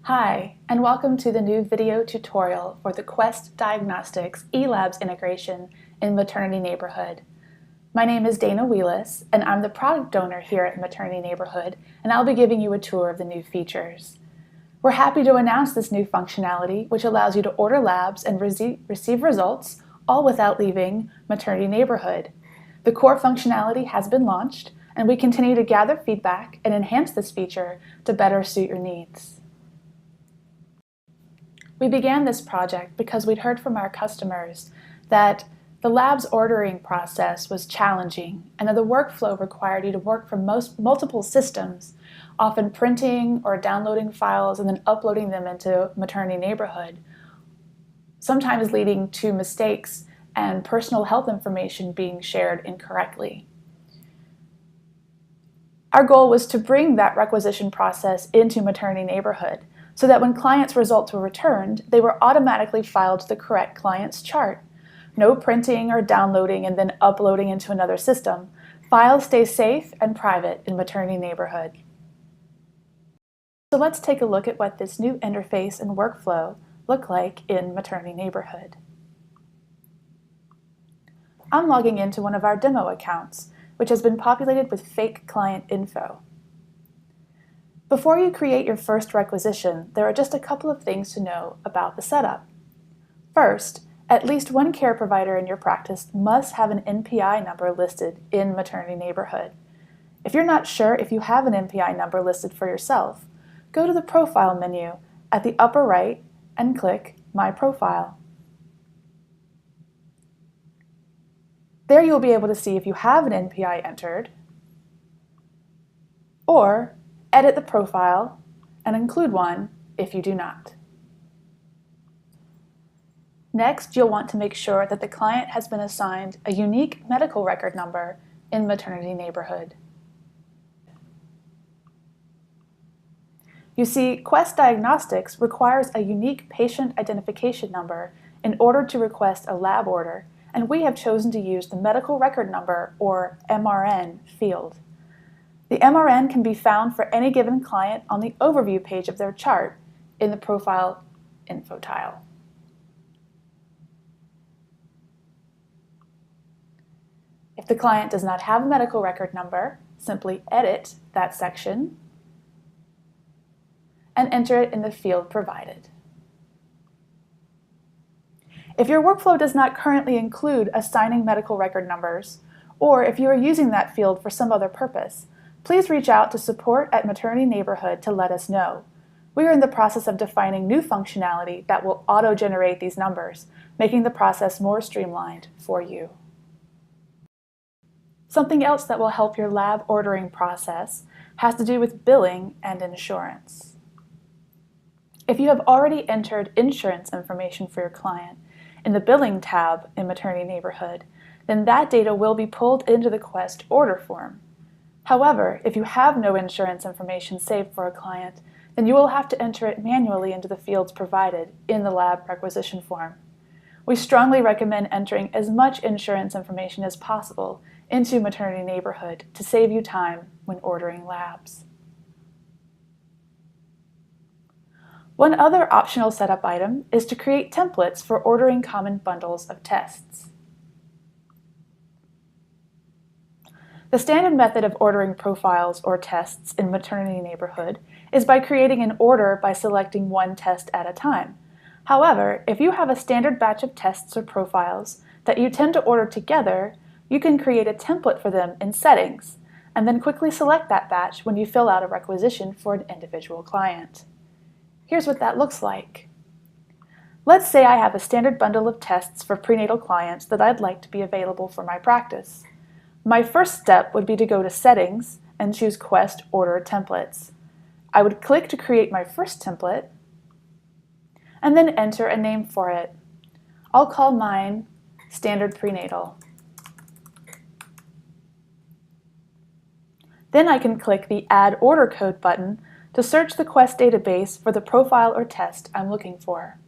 Hi, and welcome to the new video tutorial for the Quest Diagnostics eLabs integration in Maternity Neighborhood. My name is Dana Wheelis, and I'm the product owner here at Maternity Neighborhood, and I'll be giving you a tour of the new features. We're happy to announce this new functionality, which allows you to order labs and receive results, all without leaving Maternity Neighborhood. The core functionality has been launched, and we continue to gather feedback and enhance this feature to better suit your needs. We began this project because we'd heard from our customers that the lab's ordering process was challenging and that the workflow required you to work from multiple systems, often printing or downloading files and then uploading them into Maternity Neighborhood, sometimes leading to mistakes and personal health information being shared incorrectly. Our goal was to bring that requisition process into Maternity Neighborhood so that when clients' results were returned, they were automatically filed to the correct client's chart. No printing or downloading and then uploading into another system. Files stay safe and private in Maternity Neighborhood. So let's take a look at what this new interface and workflow look like in Maternity Neighborhood. I'm logging into one of our demo accounts, which has been populated with fake client info. Before you create your first requisition, there are just a couple of things to know about the setup. First, at least one care provider in your practice must have an NPI number listed in Maternity Neighborhood. If you're not sure if you have an NPI number listed for yourself, go to the Profile menu at the upper right and click My Profile. There you'll be able to see if you have an NPI entered, or edit the profile and include one if you do not. Next, you'll want to make sure that the client has been assigned a unique medical record number in Maternity Neighborhood. You see, Quest Diagnostics requires a unique patient identification number in order to request a lab order, and we have chosen to use the medical record number, or MRN, field. The MRN can be found for any given client on the overview page of their chart in the Profile info tile. If the client does not have a medical record number, simply edit that section and enter it in the field provided. If your workflow does not currently include assigning medical record numbers, or if you are using that field for some other purpose, please reach out to support at Maternity Neighborhood to let us know. We are in the process of defining new functionality that will auto-generate these numbers, making the process more streamlined for you. Something else that will help your lab ordering process has to do with billing and insurance. If you have already entered insurance information for your client in the Billing tab in Maternity Neighborhood, then that data will be pulled into the Quest order form. However, if you have no insurance information saved for a client, then you will have to enter it manually into the fields provided in the lab requisition form. We strongly recommend entering as much insurance information as possible into Maternity Neighborhood to save you time when ordering labs. One other optional setup item is to create templates for ordering common bundles of tests. The standard method of ordering profiles or tests in Maternity Neighborhood is by creating an order by selecting one test at a time. However, if you have a standard batch of tests or profiles that you tend to order together, you can create a template for them in Settings, and then quickly select that batch when you fill out a requisition for an individual client. Here's what that looks like. Let's say I have a standard bundle of tests for prenatal clients that I'd like to be available for my practice. My first step would be to go to Settings and choose Quest Order Templates. I would click to create my first template and then enter a name for it. I'll call mine Standard Prenatal. Then I can click the Add Order Code button to search the Quest database for the profile or test I'm looking for.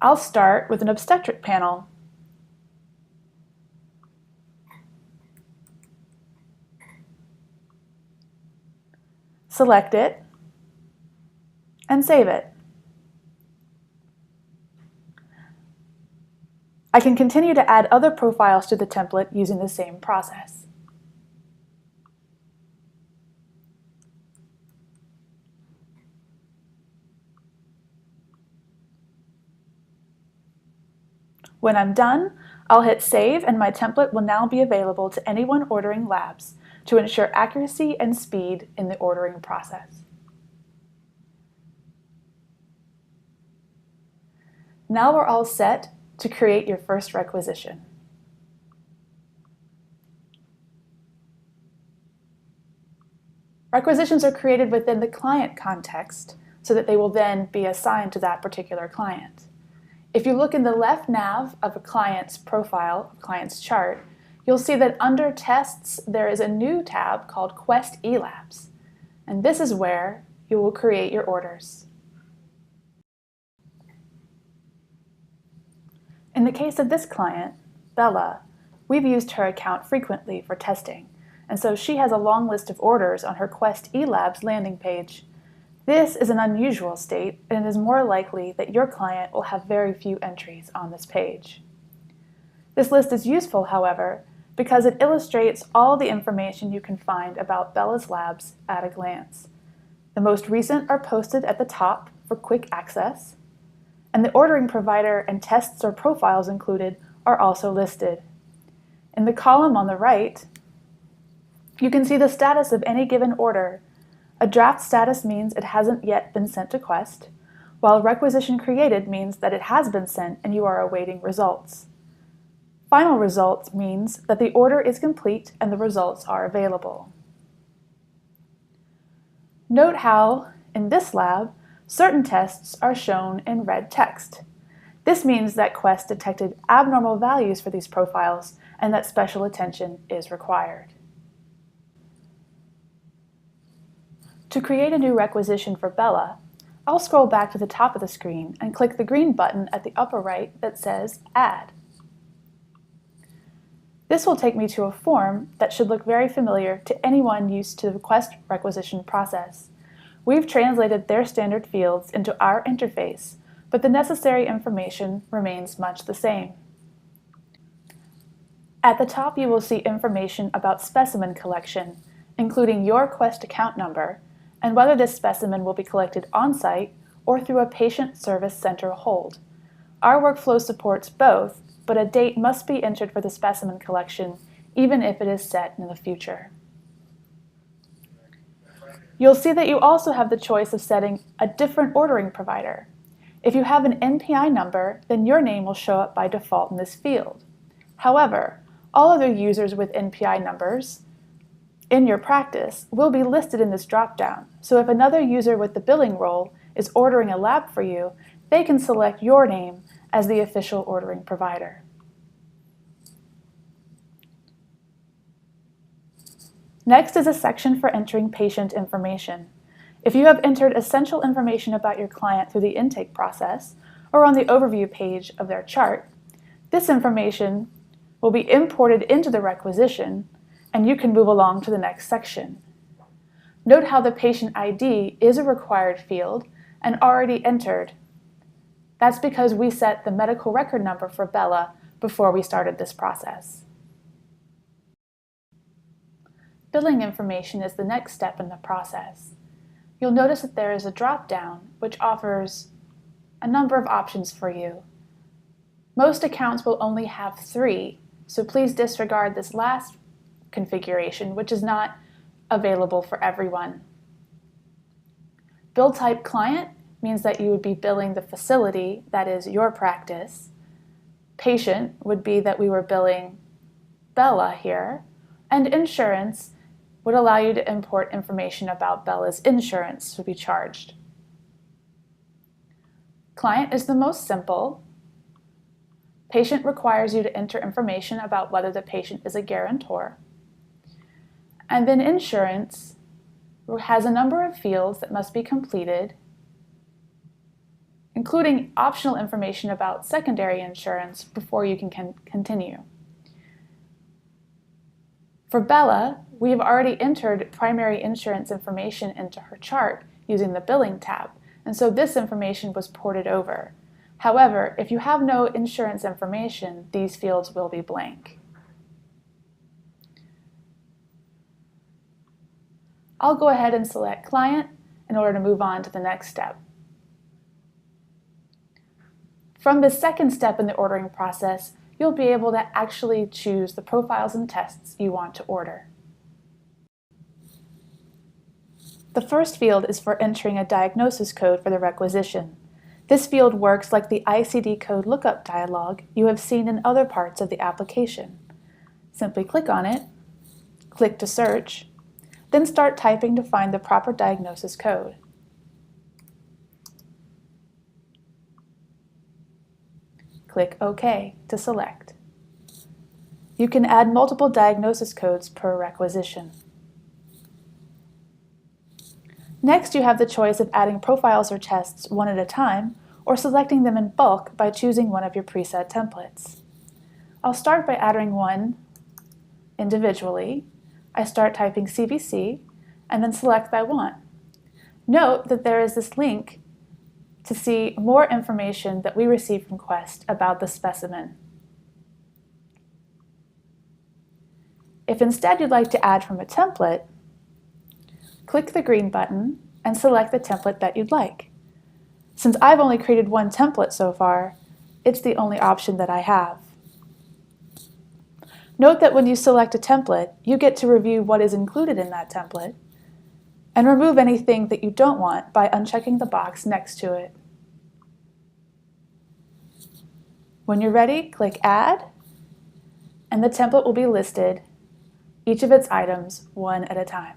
I'll start with an obstetric panel. Select it and save it. I can continue to add other profiles to the template using the same process. When I'm done, I'll hit Save and my template will now be available to anyone ordering labs to ensure accuracy and speed in the ordering process. Now we're all set to create your first requisition. Requisitions are created within the client context so that they will then be assigned to that particular client. If you look in the left nav of a client's profile, a client's chart, you'll see that under Tests there is a new tab called Quest eLabs, and this is where you will create your orders. In the case of this client, Bella, we've used her account frequently for testing, and so she has a long list of orders on her Quest eLabs landing page. This is an unusual state, and it is more likely that your client will have very few entries on this page. This list is useful, however, because it illustrates all the information you can find about Bella's labs at a glance. The most recent are posted at the top for quick access, and the ordering provider and tests or profiles included are also listed. In the column on the right, you can see the status of any given order. A draft status means it hasn't yet been sent to Quest, while requisition created means that it has been sent and you are awaiting results. Final results means that the order is complete and the results are available. Note how, in this lab, certain tests are shown in red text. This means that Quest detected abnormal values for these profiles and that special attention is required. To create a new requisition for Bella, I'll scroll back to the top of the screen and click the green button at the upper right that says Add. This will take me to a form that should look very familiar to anyone used to the Quest requisition process. We've translated their standard fields into our interface, but the necessary information remains much the same. At the top, you will see information about specimen collection, including your Quest account number, and whether this specimen will be collected on-site or through a patient service center hold. Our workflow supports both, but a date must be entered for the specimen collection, even if it is set in the future. You'll see that you also have the choice of setting a different ordering provider. If you have an NPI number, then your name will show up by default in this field. However, all other users with NPI numbers in your practice will be listed in this dropdown, so if another user with the billing role is ordering a lab for you, they can select your name as the official ordering provider. Next is a section for entering patient information. If you have entered essential information about your client through the intake process or on the overview page of their chart, this information will be imported into the requisition and you can move along to the next section. Note how the patient ID is a required field and already entered. That's because we set the medical record number for Bella before we started this process. Billing information is the next step in the process. You'll notice that there is a drop-down which offers a number of options for you. Most accounts will only have 3, so please disregard this last configuration, which is not available for everyone. Bill type client means that you would be billing the facility, that is your practice. Patient would be that we were billing Bella here, and insurance would allow you to import information about Bella's insurance to be charged. Client is the most simple. Patient requires you to enter information about whether the patient is a guarantor. And then insurance has a number of fields that must be completed, including optional information about secondary insurance before you can continue. For Bella, we have already entered primary insurance information into her chart using the Billing tab, and so this information was ported over. However, if you have no insurance information, these fields will be blank. I'll go ahead and select Client in order to move on to the next step. From the second step in the ordering process, you'll be able to actually choose the profiles and tests you want to order. The first field is for entering a diagnosis code for the requisition. This field works like the ICD code lookup dialog you have seen in other parts of the application. Simply click on it, click to search, then start typing to find the proper diagnosis code. Click OK to select. You can add multiple diagnosis codes per requisition. Next, you have the choice of adding profiles or tests one at a time, or selecting them in bulk by choosing one of your preset templates. I'll start by adding one individually. I start typing CVC, and then select I want. Note that there is this link to see more information that we received from Quest about the specimen. If instead you'd like to add from a template, click the green button and select the template that you'd like. Since I've only created one template so far, it's the only option that I have. Note that when you select a template, you get to review what is included in that template and remove anything that you don't want by unchecking the box next to it. When you're ready, click Add, and the template will be listed, each of its items, one at a time.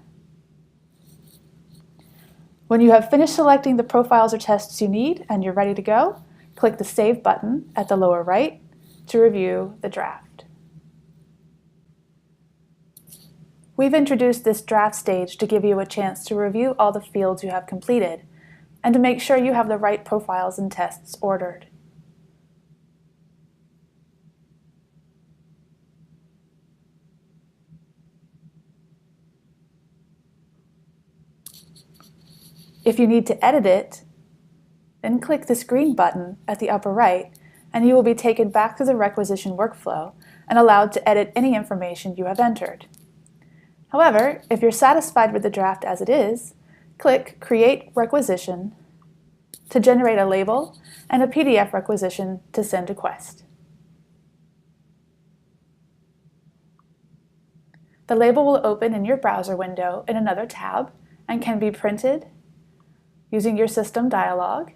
When you have finished selecting the profiles or tests you need and you're ready to go, click the Save button at the lower right to review the draft. We've introduced this draft stage to give you a chance to review all the fields you have completed and to make sure you have the right profiles and tests ordered. If you need to edit it, then click this green button at the upper right, and you will be taken back to the requisition workflow and allowed to edit any information you have entered. However, if you're satisfied with the draft as it is, click Create Requisition to generate a label and a PDF requisition to send to Quest. The label will open in your browser window in another tab and can be printed using your system dialog,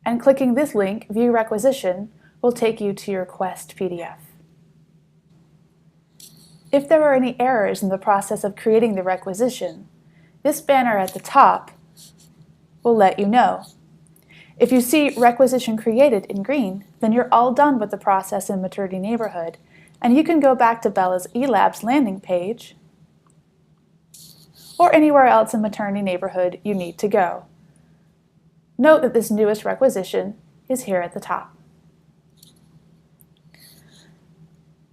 and clicking this link, View Requisition, will take you to your Quest PDF. If there are any errors in the process of creating the requisition, this banner at the top will let you know. If you see Requisition Created in green, then you're all done with the process in Maternity Neighborhood, and you can go back to Bella's eLabs landing page or anywhere else in Maternity Neighborhood you need to go. Note that this newest requisition is here at the top.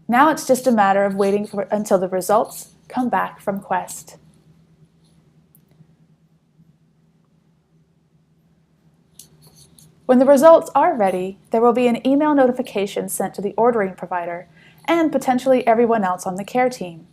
Now it's just a matter of waiting until the results come back from Quest. When the results are ready, there will be an email notification sent to the ordering provider and potentially everyone else on the care team.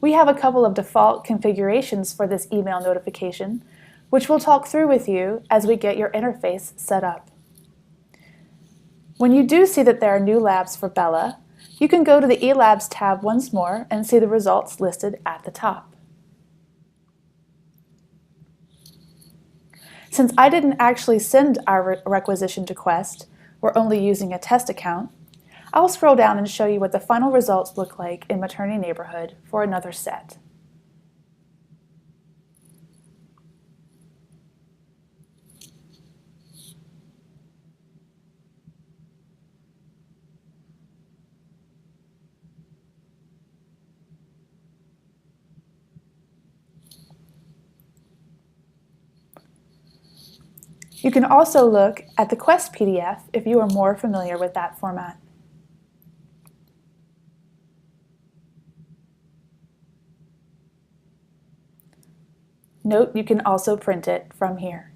We have a couple of default configurations for this email notification, which we'll talk through with you as we get your interface set up. When you do see that there are new labs for Bella, you can go to the eLabs tab once more and see the results listed at the top. Since I didn't actually send our requisition to Quest, we're only using a test account, I'll scroll down and show you what the final results look like in Maternity Neighborhood for another set. You can also look at the Quest PDF if you are more familiar with that format. Note you can also print it from here.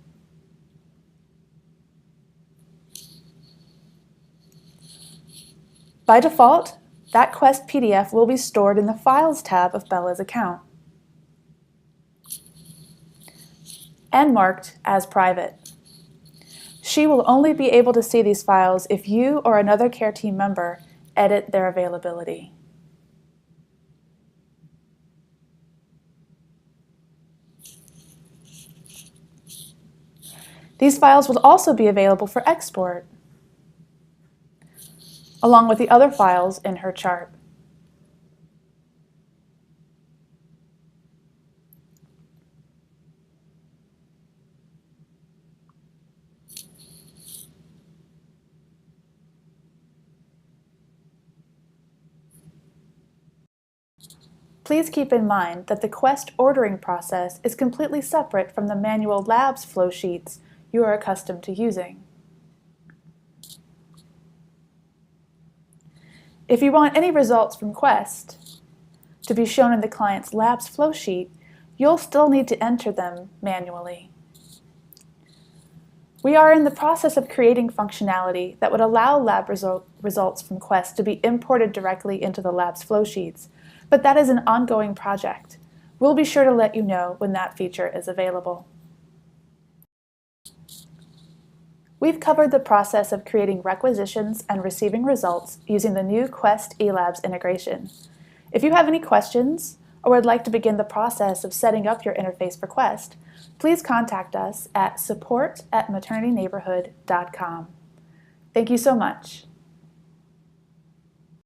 By default, that Quest PDF will be stored in the Files tab of Bella's account and marked as private. She will only be able to see these files if you or another care team member edit their availability. These files will also be available for export, along with the other files in her chart. Please keep in mind that the Quest ordering process is completely separate from the manual Labs flow sheets you are accustomed to using. If you want any results from Quest to be shown in the client's Labs flow sheet, you'll still need to enter them manually. We are in the process of creating functionality that would allow lab results from Quest to be imported directly into the Labs flow sheets, but that is an ongoing project. We'll be sure to let you know when that feature is available. We've covered the process of creating requisitions and receiving results using the new Quest eLabs integration. If you have any questions or would like to begin the process of setting up your interface for Quest, please contact us at support@maternityneighborhood.com. Thank you so much.